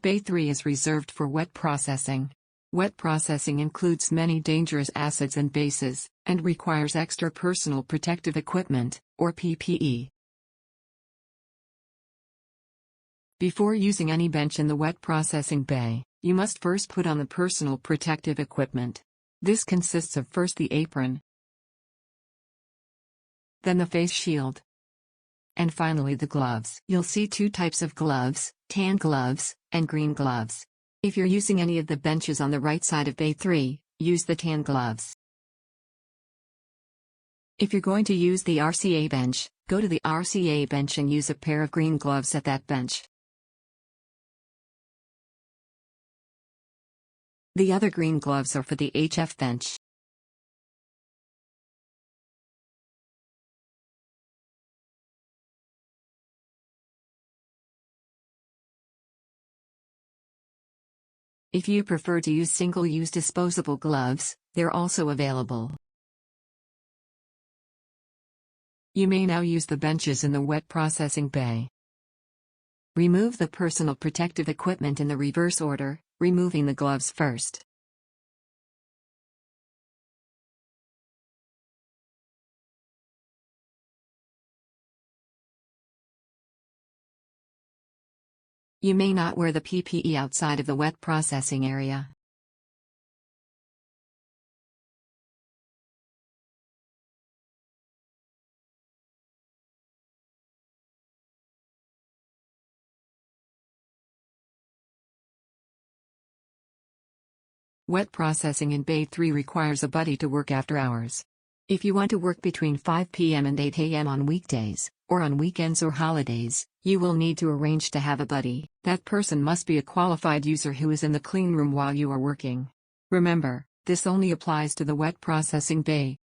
Bay 3 is reserved for wet processing. Wet processing includes many dangerous acids and bases, and requires extra personal protective equipment, or PPE. Before using any bench in the wet processing bay, you must first put on the personal protective equipment. This consists of first the apron, then the face shield, and finally the gloves. You'll see two types of gloves, tan gloves, and green gloves. If you're using any of the benches on the right side of Bay 3, use the tan gloves. If you're going to use the RCA bench, go to the RCA bench and use a pair of green gloves at that bench. The other green gloves are for the HF bench. If you prefer to use single-use disposable gloves, they're also available. You may now use the benches in the wet processing bay. Remove the personal protective equipment in the reverse order, removing the gloves first. You may not wear the PPE outside of the wet processing area. Wet processing in Bay 3 requires a buddy to work after hours. If you want to work between 5 p.m. and 8 a.m. on weekdays, or on weekends or holidays, you will need to arrange to have a buddy. That person must be a qualified user who is in the clean room while you are working. Remember, this only applies to the wet processing bay,